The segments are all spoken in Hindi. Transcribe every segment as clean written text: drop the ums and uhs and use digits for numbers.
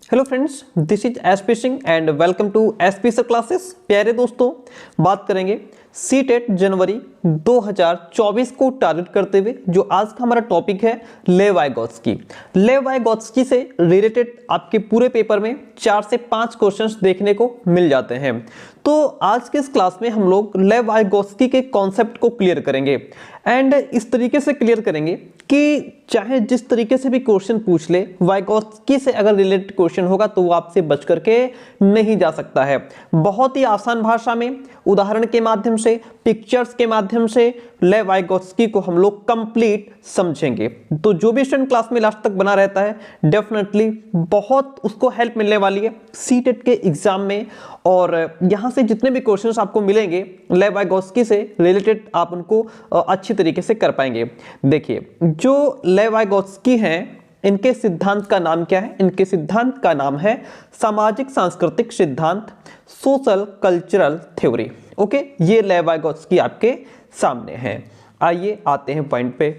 Hello friends, this is SP Singh and welcome to SP sir classes. प्यारे दोस्तों, बात करेंगे सीटेट जनवरी 2024 को टारगेट करते हुए जो आज का हमारा टॉपिक है लेव वाइगोत्स्की। लेव वाइगोत्स्की से रिलेटेड आपके पूरे पेपर में 4 से 5 क्वेश्चंस देखने को मिल जाते हैं। तो आज के इस क्लास में हम लोग लेव वाइगोत्स्की के कॉन्सेप्ट को क्लियर करेंगे एंड इस तरीके से क्लियर करेंगे कि चाहे जिस तरीके से भी क्वेश्चन पूछ ले, वाइगोत्स्की से अगर रिलेटेड क्वेश्चन होगा तो वो आपसे बच करके नहीं जा सकता है। बहुत ही आसान भाषा में उदाहरण के माध्यम से, पिक्चर्स के माध्यम से लेव वाइगोत्स्की को हम लोग कंप्लीट समझेंगे। तो जो भी स्टूडेंट क्लास में लास्ट तक बना रहता है डेफिनेटली बहुत उसको हेल्प मिलने वाली है सीटेट के एग्जाम में। और यहाँ से जितने भी क्वेश्चंस आपको मिलेंगे लेव वाइगोत्स्की से रिलेटेड, आप उनको अच्छी तरीके से कर पाएंगे। देखिए, जो लेव वाइगोत्स्की हैं, इनके सिद्धांत का नाम क्या है? इनके सिद्धांत का नाम है सामाजिक सांस्कृतिक सिद्धांत, सोशल कल्चरल थ्योरी। ओके, ये लेव वाइगोत्स्की आपके सामने है। आइए आते हैं पॉइंट पे।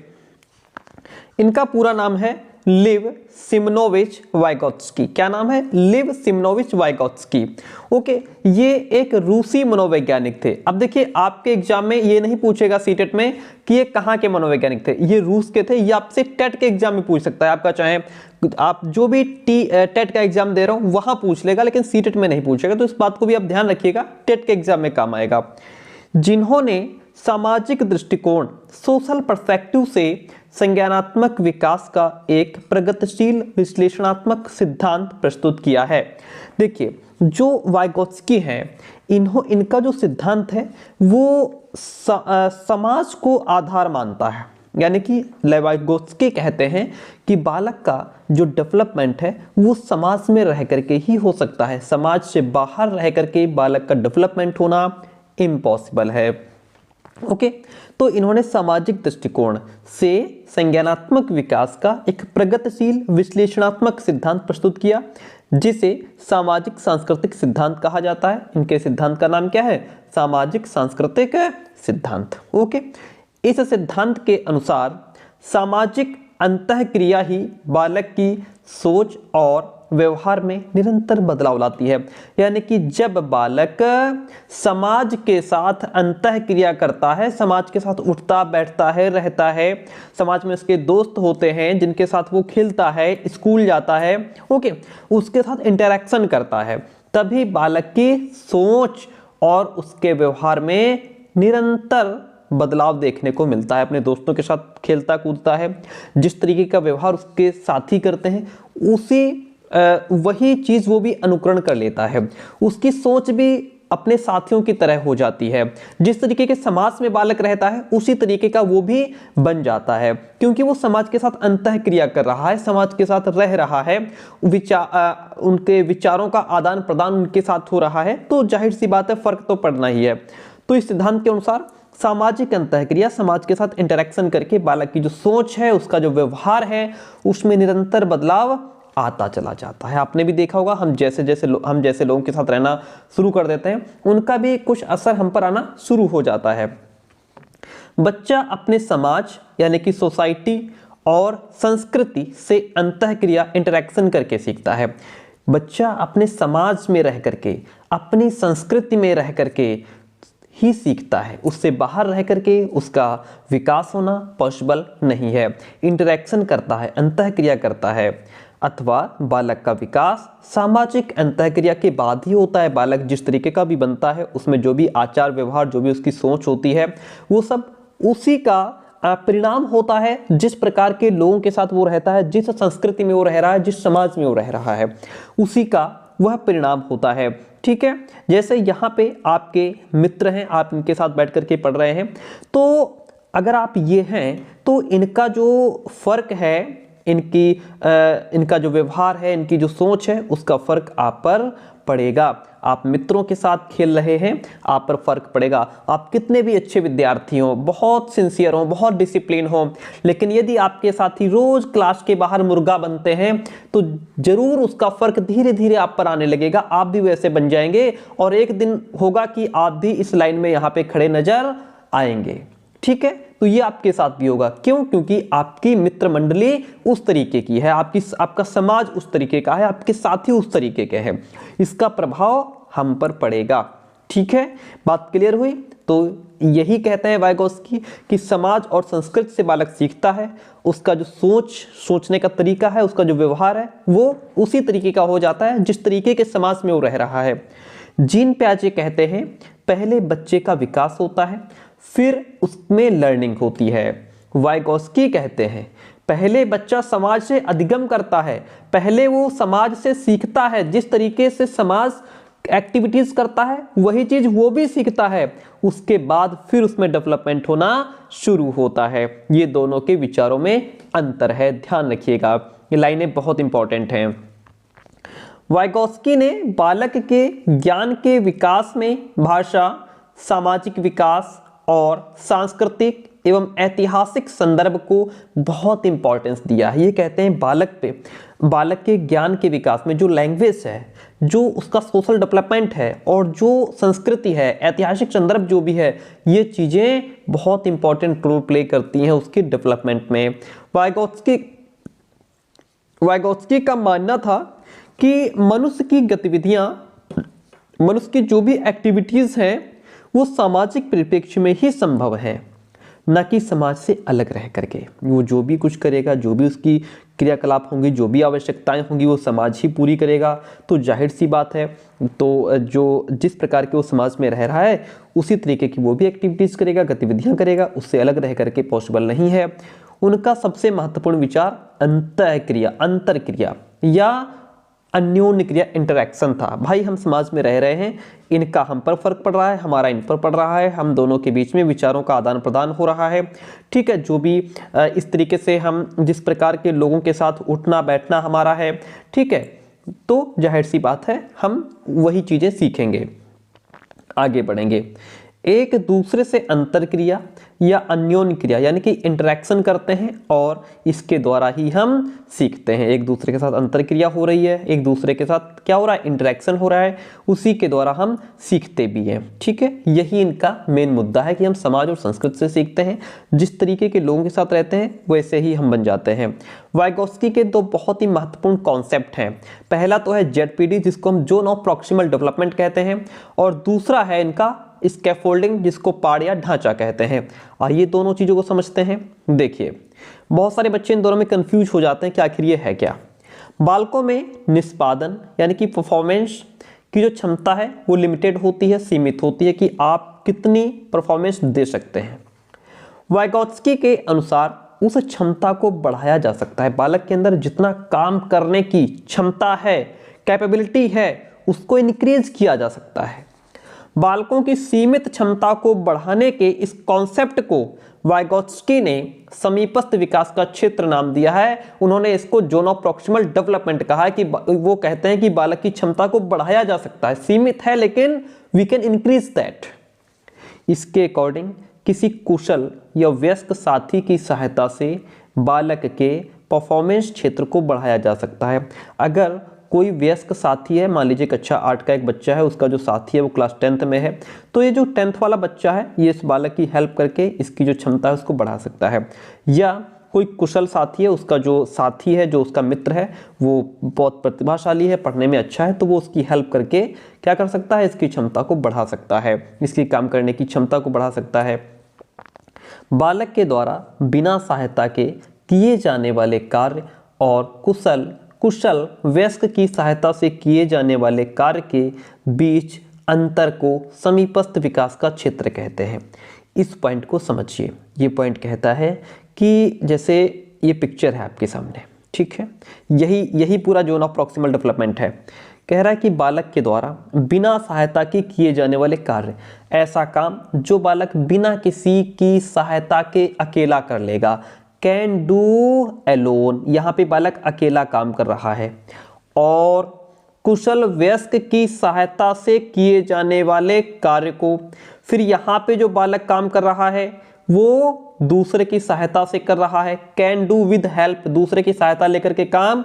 इनका पूरा नाम है लिव सिमनोविच वाइगोत्स्की। क्या नाम है? Live सिमनोविच Vygotsky. ओके, ये एक रूसी मनोवैज्ञानिक थे। अब देखिए, आपके एग्जाम में ये नहीं पूछेगा सीटेट में कि ये कहाँ के मनोवैज्ञानिक थे, ये रूस के थे। ये आपसे टेट के एग्जाम में पूछ सकता है, आपका चाहे आप जो भी टेट का एग्जाम दे रहे हो वहां पूछ लेगा, लेकिन सीटेट में नहीं पूछेगा। तो इस बात को भी आप ध्यान रखिएगा, टेट के एग्जाम में काम आएगा। जिन्होंने सामाजिक दृष्टिकोण, सोशल पर्सपेक्टिव से संज्ञानात्मक विकास का एक प्रगतिशील विश्लेषणात्मक सिद्धांत प्रस्तुत किया है। देखिए, जो वाइगोत्स्की हैं, इनका जो सिद्धांत है वो समाज को आधार मानता है। यानी कि लेव वाइगोत्स्की कहते हैं कि बालक का जो डेवलपमेंट है वो समाज में रह करके ही हो सकता है। समाज से बाहर रह करके बालक का डेवलपमेंट होना इम्पॉसिबल है। ओके, तो इन्होंने सामाजिक दृष्टिकोण से संज्ञानात्मक विकास का एक प्रगतिशील विश्लेषणात्मक सिद्धांत प्रस्तुत किया, जिसे सामाजिक सांस्कृतिक सिद्धांत कहा जाता है। इनके सिद्धांत का नाम क्या है? सामाजिक सांस्कृतिक सिद्धांत। ओके, इस सिद्धांत के अनुसार सामाजिक अंतःक्रिया ही बालक की सोच और व्यवहार में निरंतर बदलाव लाती है। यानी कि जब बालक समाज के साथ अंतःक्रिया करता है, समाज के साथ उठता बैठता है, रहता है, समाज में उसके दोस्त होते हैं जिनके साथ वो खेलता है, स्कूल जाता है, ओके, उसके साथ इंटरेक्शन करता है, तभी बालक की सोच और उसके व्यवहार में निरंतर बदलाव देखने को मिलता है। अपने दोस्तों के साथ खेलता कूदता है, जिस तरीके का व्यवहार उसके साथी करते हैं उसी वही चीज वो भी अनुकरण कर लेता है। उसकी सोच भी अपने साथियों की तरह हो जाती है। जिस तरीके के समाज में बालक रहता है उसी तरीके का वो भी बन जाता है, क्योंकि वो समाज के साथ अंतःक्रिया कर रहा है, समाज के साथ रह रहा है, उनके विचारों का आदान प्रदान उनके साथ हो रहा है। तो जाहिर सी बात है, फर्क तो पड़ना ही है। तो इस सिद्धांत के अनुसार सामाजिक अंतःक्रिया, समाज के साथ इंटरेक्शन करके बालक की जो सोच है, उसका जो व्यवहार है, उसमें निरंतर बदलाव आता चला जाता है। आपने भी देखा होगा, हम जैसे लोगों के साथ रहना शुरू कर देते हैं, उनका भी कुछ असर हम पर आना शुरू हो जाता है। बच्चा अपने समाज यानी कि सोसाइटी और संस्कृति से अंतःक्रिया, इंटरेक्शन करके सीखता है। बच्चा अपने समाज में रह करके, अपनी संस्कृति में रह करके ही सीखता है, उससे बाहर रह करके उसका विकास होना पॉसिबल नहीं है। इंटरेक्शन करता है, अंतःक्रिया करता है, अथवा बालक का विकास सामाजिक अंतःक्रिया के बाद ही होता है। बालक जिस तरीके का भी बनता है, उसमें जो भी आचार व्यवहार, जो भी उसकी सोच होती है, वो सब उसी का परिणाम होता है। जिस प्रकार के लोगों के साथ वो रहता है, जिस संस्कृति में वो रह रहा है, जिस समाज में वो रह रहा है, उसी का वह परिणाम होता है। ठीक है, जैसे यहाँ पे आपके मित्र हैं, आप इनके साथ बैठ करके पढ़ रहे हैं, तो अगर आप ये हैं तो इनका जो फर्क है, इनका जो व्यवहार है, इनकी जो सोच है, उसका फर्क आप पर पड़ेगा। आप मित्रों के साथ खेल रहे हैं, आप पर फर्क पड़ेगा। आप कितने भी अच्छे विद्यार्थी हो, बहुत सिंसियर हो, बहुत डिसिप्लिन हो, लेकिन यदि आपके साथी रोज क्लास के बाहर मुर्गा बनते हैं तो जरूर उसका फर्क धीरे धीरे आप पर आने लगेगा। आप भी वैसे बन जाएंगे और एक दिन होगा कि आप भी इस लाइन में यहाँ पे खड़े नजर आएंगे। ठीक है, तो ये आपके साथ भी होगा। क्यों? क्योंकि आपकी मित्र मंडली उस तरीके की है, आपका समाज उस तरीके का है, आपके साथी उस तरीके के हैं, इसका प्रभाव हम पर पड़ेगा। ठीक है, बात क्लियर हुई? तो यही कहते हैं वाइगोत्स्की कि समाज और संस्कृति से बालक सीखता है, उसका जो सोचने का तरीका है, उसका जो व्यवहार है, वो उसी तरीके का हो जाता है जिस तरीके के समाज में वो रह रहा है। जीन पियाजे कहते हैं पहले बच्चे का विकास होता है, फिर उसमें लर्निंग होती है। वाइगोत्स्की कहते हैं पहले बच्चा समाज से अधिगम करता है, पहले वो समाज से सीखता है, जिस तरीके से समाज एक्टिविटीज करता है वही चीज वो भी सीखता है, उसके बाद फिर उसमें डेवलपमेंट होना शुरू होता है। ये दोनों के विचारों में अंतर है, ध्यान रखिएगा, ये लाइनें बहुत इंपॉर्टेंट हैं। वाइगोत्स्की ने बालक के ज्ञान के विकास में भाषा, सामाजिक विकास और सांस्कृतिक एवं ऐतिहासिक संदर्भ को बहुत इंपॉर्टेंस दिया है। ये कहते हैं बालक के ज्ञान के विकास में जो लैंग्वेज है, जो उसका सोशल डेवलपमेंट है और जो संस्कृति है, ऐतिहासिक संदर्भ जो भी है, ये चीज़ें बहुत इंपॉर्टेंट रोल प्ले करती हैं उसकी डेवलपमेंट में। वाइगोत्स्की का मानना था कि मनुष्य की गतिविधियां, मनुष्य की जो भी एक्टिविटीज़ हैं वो सामाजिक परिप्रेक्ष्य में ही संभव है, न कि समाज से अलग रह करके। वो जो भी कुछ करेगा, जो भी उसकी क्रियाकलाप होंगी, जो भी आवश्यकताएं होंगी, वो समाज ही पूरी करेगा। तो जाहिर सी बात है, तो जो जिस प्रकार के वो समाज में रह रहा है उसी तरीके की वो भी एक्टिविटीज़ करेगा, गतिविधियां करेगा, उससे अलग रह करके पॉसिबल नहीं है। उनका सबसे महत्वपूर्ण विचार अंतरक्रिया या अन्योन्य क्रिया, इंटरेक्शन था। भाई हम समाज में रह रहे हैं, इनका हम पर फर्क पड़ रहा है, हमारा इन पर पड़ रहा है, हम दोनों के बीच में विचारों का आदान प्रदान हो रहा है। ठीक है, जो भी इस तरीके से हम जिस प्रकार के लोगों के साथ उठना बैठना हमारा है, ठीक है, तो जाहिर सी बात है हम वही चीज़ें सीखेंगे, आगे बढ़ेंगे। एक दूसरे से अंतरक्रिया या अन्योन्य क्रिया यानी कि इंटरेक्शन करते हैं और इसके द्वारा ही हम सीखते हैं। एक दूसरे के साथ अंतरक्रिया हो रही है, एक दूसरे के साथ क्या हो रहा है, इंटरेक्शन हो रहा है, उसी के द्वारा हम सीखते भी हैं। ठीक है, यही इनका मेन मुद्दा है कि हम समाज और संस्कृति से सीखते हैं, जिस तरीके के लोगों के साथ रहते हैं वैसे ही हम बन जाते हैं। वाइगोत्स्की के दो बहुत ही महत्वपूर्ण कॉन्सेप्ट हैं। पहला तो है जेडपीडी, जिसको हम जोन ऑफ प्रॉक्सिमल डेवलपमेंट कहते हैं, और दूसरा है इनका स्कैफोल्डिंग, जिसको पाड़ या ढांचा कहते हैं। और ये दोनों चीज़ों को समझते हैं। देखिए, बहुत सारे बच्चे इन दोनों में कंफ्यूज हो जाते हैं कि आखिर ये है क्या। बालकों में निष्पादन यानी कि परफॉर्मेंस की जो क्षमता है वो लिमिटेड होती है, सीमित होती है कि आप कितनी परफॉर्मेंस दे सकते हैं। वाइगोत्स्की के अनुसार उस क्षमता को बढ़ाया जा सकता है। बालक के अंदर जितना काम करने की क्षमता है, कैपेबिलिटी है, उसको इंक्रीज किया जा सकता है। बालकों की सीमित क्षमता को बढ़ाने के इस कॉन्सेप्ट को वाइगोत्स्की ने समीपस्थ विकास का क्षेत्र नाम दिया है। उन्होंने इसको जोन ऑफ प्रॉक्सिमल डेवलपमेंट कहा है कि वो कहते हैं कि बालक की क्षमता को बढ़ाया जा सकता है, सीमित है लेकिन वी कैन इंक्रीज दैट। इसके अकॉर्डिंग किसी कुशल या व्यस्क साथी की सहायता से बालक के परफॉर्मेंस क्षेत्र को बढ़ाया जा सकता है। अगर कोई वयस्क साथी है, मान लीजिए कक्षा 8 का एक बच्चा है, उसका जो साथी है वो क्लास 10th में है, तो ये जो 10th वाला बच्चा है ये इस बालक की हेल्प करके इसकी जो क्षमता है उसको बढ़ा सकता है। या कोई कुशल साथी है, उसका जो साथी है, जो उसका मित्र है, वो बहुत प्रतिभाशाली है, पढ़ने में अच्छा है, तो वो उसकी हेल्प करके क्या कर सकता है, इसकी क्षमता को बढ़ा सकता है, इसकी काम करने की क्षमता को बढ़ा सकता है। बालक के द्वारा बिना सहायता के किए जाने वाले कार्य और कुशल वयस्क की सहायता से किए जाने वाले कार्य के बीच अंतर को समीपस्थ विकास का क्षेत्र कहते हैं। इस पॉइंट को समझिए। ये पॉइंट कहता है कि जैसे ये पिक्चर है आपके सामने, ठीक है, यही पूरा जोन ऑफ प्रॉक्सिमल डेवलपमेंट है। कह रहा है कि बालक के द्वारा बिना सहायता के किए जाने वाले कार्य, ऐसा काम जो बालक बिना किसी की सहायता के अकेला कर लेगा, कैन डू एलोन, यहाँ पे बालक अकेला काम कर रहा है। और कुशल वयस्क की सहायता से किए जाने वाले कार्य को, फिर यहाँ पे जो बालक काम कर रहा है वो दूसरे की सहायता से कर रहा है, कैन डू विद हेल्प, दूसरे की सहायता लेकर के काम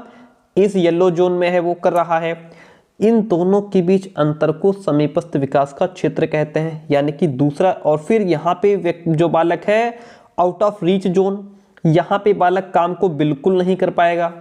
इस येलो जोन में है वो कर रहा है। इन दोनों के बीच अंतर को समीपस्थ विकास का क्षेत्र कहते हैं, यानी कि दूसरा। और फिर यहाँ पे जो बालक है आउट ऑफ रीच जोन, यहाँ पे बालक काम को बिल्कुल नहीं कर पाएगा।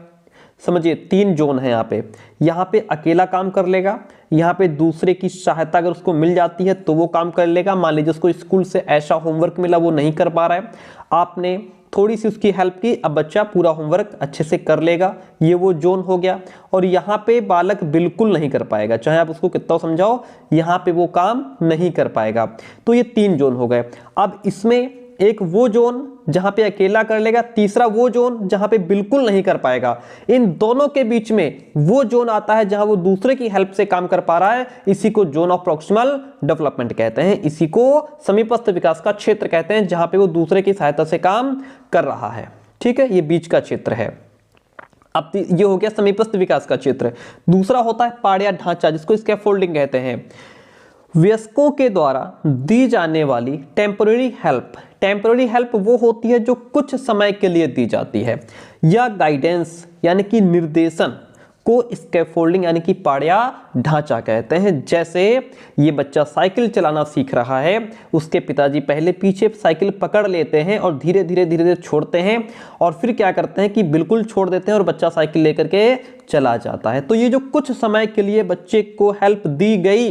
समझिए 3 जोन है यहाँ पे अकेला काम कर लेगा, यहाँ पे दूसरे की सहायता अगर उसको मिल जाती है तो वो काम कर लेगा। मान लीजिए उसको स्कूल से ऐसा होमवर्क मिला वो नहीं कर पा रहा है, आपने थोड़ी सी उसकी हेल्प की, अब बच्चा पूरा होमवर्क अच्छे से कर लेगा, ये वो जोन हो गया। और यहाँ पे बालक बिल्कुल नहीं कर पाएगा, चाहे आप उसको कितना समझाओ यहाँ पे वो काम नहीं कर पाएगा। तो ये 3 जोन हो गए। अब इसमें एक वो जोन जहां पे अकेला कर लेगा, तीसरा वो जोन जहां पे बिल्कुल नहीं कर पाएगा। इन दोनों के बीच में वो जोन आता है जहां वो दूसरे की हेल्प से काम कर पा रहा है, इसी को जोन ऑफ प्रॉक्सिमल डेवलपमेंट कहते हैं, इसी को समीपस्थ विकास का क्षेत्र कहते हैं, जहां पे वो दूसरे की सहायता से काम कर रहा है। ठीक है, ये बीच का क्षेत्र है। अब ये हो गया समीपस्थ विकास का क्षेत्र। दूसरा होता है पाड़ या ढांचा, जिसको स्कैफोल्डिंग कहते हैं। वयस्कों के द्वारा दी जाने वाली टेम्पररी हेल्प, टेम्पररी हेल्प वो होती है जो कुछ समय के लिए दी जाती है, या गाइडेंस यानी कि निर्देशन को स्कैफोल्डिंग यानी कि पाड़ या ढांचा कहते हैं। जैसे ये बच्चा साइकिल चलाना सीख रहा है, उसके पिताजी पहले पीछे साइकिल पकड़ लेते हैं और धीरे धीरे धीरे धीरे छोड़ते हैं, और फिर क्या करते हैं कि बिल्कुल छोड़ देते हैं और बच्चा साइकिल लेकर के चला जाता है। तो ये जो कुछ समय के लिए बच्चे को हेल्प दी गई,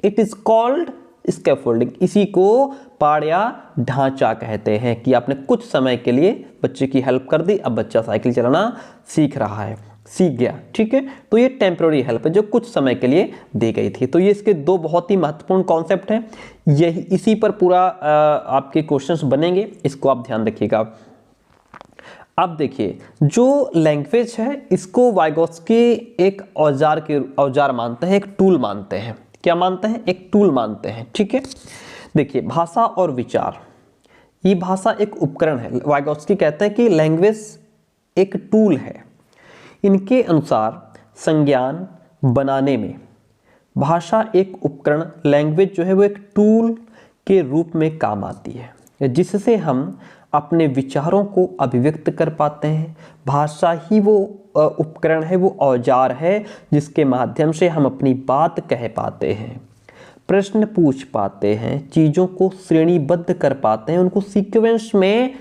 इट इज कॉल्ड स्कैफोल्डिंग, इसी को पाड़ या ढांचा कहते हैं कि आपने कुछ समय के लिए बच्चे की हेल्प कर दी, अब बच्चा साइकिल चलाना सीख रहा है, सीख गया। ठीक है, तो ये टेम्पररी हेल्प है जो कुछ समय के लिए दी गई थी। तो ये इसके 2 बहुत ही महत्वपूर्ण कॉन्सेप्ट हैं, यही इसी पर पूरा आपके क्वेश्चंस बनेंगे, इसको आप ध्यान रखिएगा। अब देखिए, जो लैंग्वेज है इसको वाइगोत्स्की एक औजार मानते हैं, एक टूल मानते हैं। क्या मानते हैं? एक टूल मानते हैं। ठीक है, देखिए भाषा और विचार, ये भाषा एक उपकरण है। वाइगोत्स्की कहते हैं कि लैंग्वेज एक टूल है। इनके अनुसार संज्ञान बनाने में भाषा एक उपकरण, लैंग्वेज जो है वो एक टूल के रूप में काम आती है, जिससे हम अपने विचारों को अभिव्यक्त कर पाते हैं। भाषा ही वो उपकरण है, वो औजार है जिसके माध्यम से हम अपनी बात कह पाते हैं, प्रश्न पूछ पाते हैं, चीज़ों को श्रेणीबद्ध कर पाते हैं, उनको सीक्वेंस में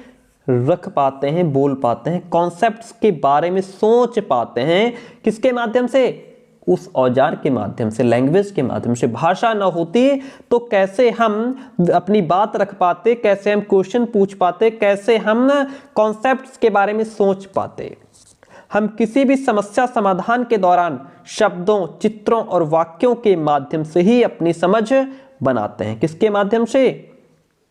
रख पाते हैं, बोल पाते हैं, कॉन्सेप्ट्स के बारे में सोच पाते हैं। किसके माध्यम से? उस औजार के माध्यम से, लैंग्वेज के माध्यम से। भाषा ना होती तो कैसे हम अपनी बात रख पाते, कैसे हम क्वेश्चन पूछ पाते, कैसे हम कॉन्सेप्ट्स के बारे में सोच पाते। हम किसी भी समस्या समाधान के दौरान शब्दों, चित्रों और वाक्यों के माध्यम से ही अपनी समझ बनाते हैं। किसके माध्यम से?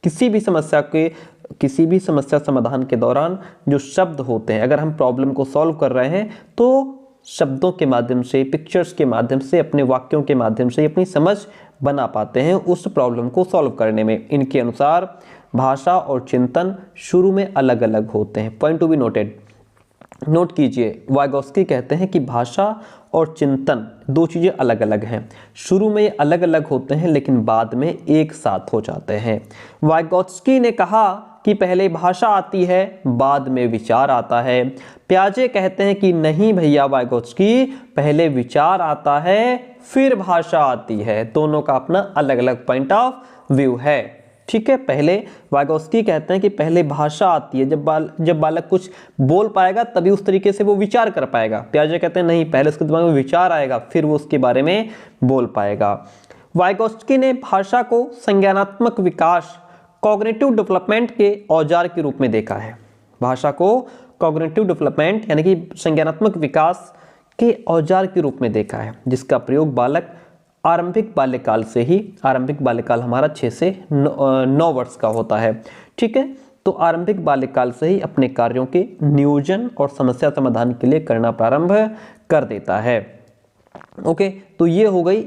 किसी भी समस्या समाधान के दौरान जो शब्द होते हैं, अगर हम प्रॉब्लम को सॉल्व कर रहे हैं तो शब्दों के माध्यम से, पिक्चर्स के माध्यम से, अपने वाक्यों के माध्यम से अपनी समझ बना पाते हैं उस प्रॉब्लम को सॉल्व करने में। इनके अनुसार भाषा और चिंतन शुरू में अलग अलग होते हैं। Point to be noted, note कीजिए, वाइगोत्स्की कहते हैं कि भाषा और चिंतन 2 चीज़ें अलग अलग हैं। शुरू में ये अलग अलग होते हैं लेकिन बाद में एक साथ हो जाते हैं। वाइगोत्स्की ने कहा कि पहले भाषा आती है, बाद में विचार आता है। प्याजे कहते हैं कि नहीं भैया वाइगोत्स्की, पहले विचार आता है फिर भाषा आती है। दोनों का अपना अलग अलग पॉइंट ऑफ व्यू है। ठीक है, पहले वाइगोत्स्की कहते हैं कि पहले भाषा आती है, जब बालक कुछ बोल पाएगा तभी उस तरीके से वो विचार कर पाएगा। प्याजे कहते हैं नहीं, पहले उसके दिमाग में विचार आएगा फिर वो उसके बारे में बोल पाएगा। वाइगोत्स्की ने भाषा को संज्ञानात्मक विकास, कॉग्निटिव डेवलपमेंट के औजार के रूप में देखा है। भाषा को कॉग्निटिव डेवलपमेंट यानी कि संज्ञानात्मक विकास के औजार के रूप में देखा है, जिसका प्रयोग बालक आरंभिक बाल्यकाल से ही, आरंभिक बाल्यकाल हमारा 6 से 9 वर्ष का होता है। ठीक है, तो आरंभिक बाल्यकाल से ही अपने कार्यों के नियोजन और समस्या समाधान के लिए करना प्रारंभ कर देता है। ओके, तो ये हो गई,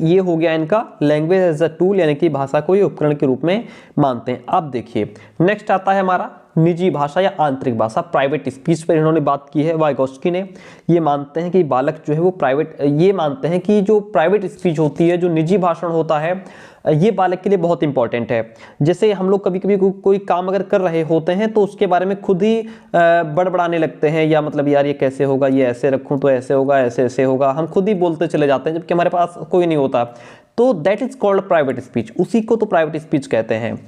ये हो गया इनका लैंग्वेज एज अ टूल, यानी कि भाषा को ये उपकरण के रूप में मानते हैं। अब देखिए नेक्स्ट आता है हमारा निजी भाषा या आंतरिक भाषा, प्राइवेट स्पीच पर इन्होंने बात की है। वाइगोत्स्की ने ये मानते हैं कि बालक जो है वो ये मानते हैं कि जो प्राइवेट स्पीच होती है, जो निजी भाषण होता है, ये बालक के लिए बहुत इंपॉर्टेंट है। जैसे हम लोग कभी कभी कोई काम अगर कर रहे होते हैं तो उसके बारे में खुद ही बड़बड़ाने लगते हैं, या मतलब यार ये कैसे होगा, ये ऐसे रखूं तो ऐसे होगा, ऐसे ऐसे होगा, हम खुद ही बोलते चले जाते हैं जबकि हमारे पास कोई नहीं होता। तो that is called private speech, उसी को तो प्राइवेट स्पीच कहते हैं।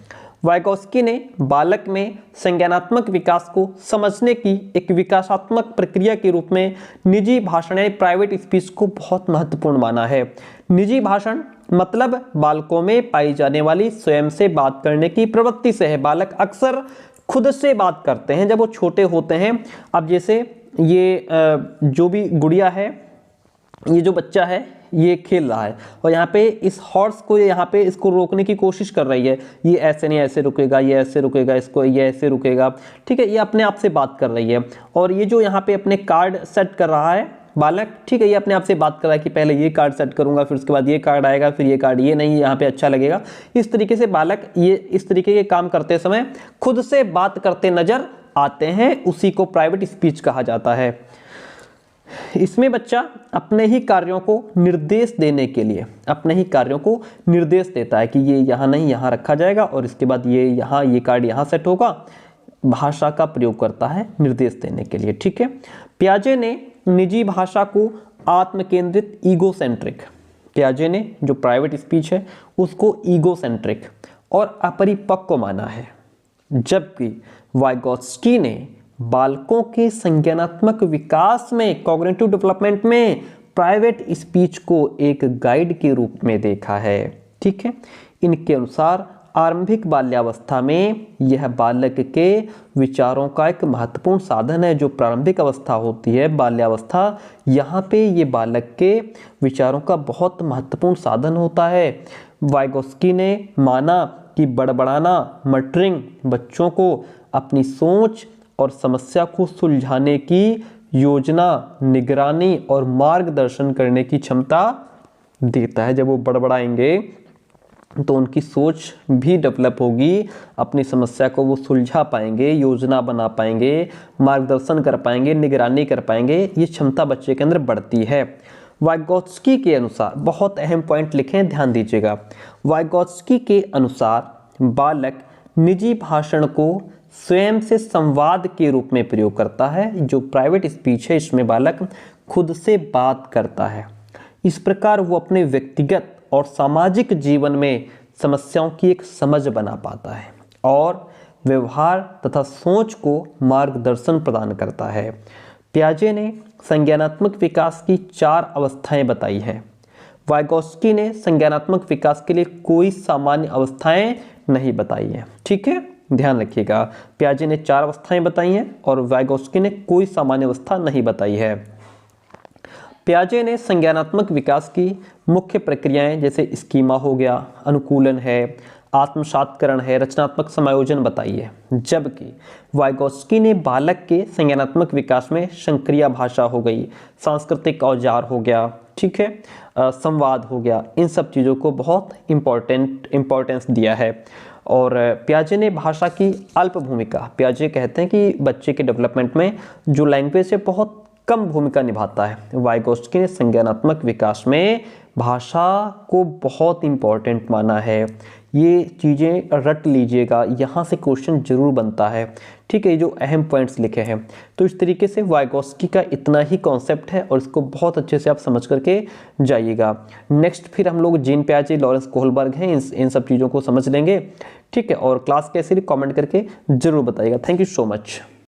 वाइगोत्स्की ने बालक में संज्ञानात्मक विकास को समझने की एक विकासात्मक प्रक्रिया के रूप में निजी भाषण या प्राइवेट स्पीच को बहुत महत्वपूर्ण माना है। निजी भाषण मतलब बालकों में पाई जाने वाली स्वयं से बात करने की प्रवृत्ति से है। बालक अक्सर खुद से बात करते हैं जब वो छोटे होते हैं। अब जैसे ये जो भी गुड़िया है, ये जो बच्चा है, ये खेल रहा है और यहाँ पे इस हॉर्स को यहाँ पे इसको रोकने की कोशिश कर रही है, ये ऐसे नहीं ऐसे रुकेगा, ये ऐसे रुकेगा, इसको ये ऐसे रुकेगा, ठीक है, ये अपने आप से बात कर रही है। और ये जो यहाँ पे अपने कार्ड सेट कर रहा है बालक, ठीक है, ये अपने आप से बात कर रहा है कि पहले ये कार्ड सेट करूंगा, फिर उसके बाद ये कार्ड आएगा, फिर ये कार्ड, ये नहीं यहाँ पे अच्छा लगेगा। इस तरीके से बालक ये इस तरीके के काम करते समय खुद से बात करते नजर आते हैं, उसी को प्राइवेट स्पीच कहा जाता है। इसमें बच्चा अपने ही कार्यों को निर्देश देने के लिए अपने ही कार्यों को निर्देश देता है कि ये यहाँ नहीं, यहाँ रखा जाएगा और इसके बाद ये यहाँ, ये कार्ड यहाँ सेट होगा। भाषा का प्रयोग करता है निर्देश देने के लिए, ठीक है। पियाजे ने निजी भाषा को आत्मकेंद्रित ईगोसेंट्रिक, पियाजे ने जो प्राइवेट स्पीच है उसको ईगोसेंट्रिक और अपरिपक्व माना है, जबकि वाइगोत्स्की ने बालकों के संज्ञानात्मक विकास में, कॉग्निटिव डेवलपमेंट में प्राइवेट स्पीच को एक गाइड के रूप में देखा है, ठीक है। इनके अनुसार आरंभिक बाल्यावस्था में यह बालक के विचारों का एक महत्वपूर्ण साधन है। जो प्रारंभिक अवस्था होती है, बाल्यावस्था, यहाँ पे ये बालक के विचारों का बहुत महत्वपूर्ण साधन होता है। वाइगोत्स्की ने माना कि बड़बड़ाना, मटरिंग बच्चों को अपनी सोच और समस्या को सुलझाने की योजना, निगरानी और मार्गदर्शन करने की क्षमता देता है। जब वो बड़बड़ाएंगे तो उनकी सोच भी डेवलप होगी, अपनी समस्या को वो सुलझा पाएंगे, योजना बना पाएंगे, मार्गदर्शन कर पाएंगे, निगरानी कर पाएंगे, ये क्षमता बच्चे के अंदर बढ़ती है। वाइगोत्स्की के अनुसार, बहुत अहम पॉइंट लिखें, ध्यान दीजिएगा। वाइगोत्स्की के अनुसार बालक निजी भाषण को स्वयं से संवाद के रूप में प्रयोग करता है। जो प्राइवेट स्पीच है इसमें बालक खुद से बात करता है। इस प्रकार वो अपने व्यक्तिगत और सामाजिक जीवन में समस्याओं की एक समझ बना पाता है और व्यवहार तथा सोच को मार्गदर्शन प्रदान करता है। पियाजे ने संज्ञानात्मक विकास की 4 अवस्थाएं बताई हैं। वाइगोत्स्की ने संज्ञानात्मक विकास के लिए कोई सामान्य अवस्थाएं नहीं बताई हैं, ठीक है, ध्यान रखिएगा। पियाजे ने 4 अवस्थाएं बताई हैं और वाइगोत्स्की ने कोई सामान्य अवस्था नहीं बताई है। पियाजे ने संज्ञानात्मक विकास की मुख्य प्रक्रियाएं जैसे स्कीमा हो गया, अनुकूलन है, आत्मसातकरण है, रचनात्मक समायोजन बताई है, जबकि वाइगोत्स्की ने बालक के संज्ञानात्मक विकास में संक्रिया भाषा हो गई, सांस्कृतिक औजार हो गया, ठीक है, संवाद हो गया, इन सब चीज़ों को बहुत इम्पोर्टेंस दिया है। और पियाजे ने भाषा की अल्प भूमिका, पियाजे कहते हैं कि बच्चे के डेवलपमेंट में जो लैंग्वेज है बहुत कम भूमिका निभाता है। वाइगोत्स्की ने संज्ञानात्मक विकास में भाषा को बहुत इंपॉर्टेंट माना है। ये चीज़ें रट लीजिएगा, यहाँ से क्वेश्चन जरूर बनता है, ठीक है, जो अहम पॉइंट्स लिखे हैं। तो इस तरीके से वाइगोत्स्की का इतना ही कॉन्सेप्ट है और इसको बहुत अच्छे से आप समझ करके जाइएगा। नेक्स्ट फिर हम लोग जीन पियाजे, लॉरेंस कोहलबर्ग हैं, इन सब चीज़ों को समझ लेंगे, ठीक है। और क्लास कैसी रही कमेंट करके जरूर बताइएगा। Thank you so much.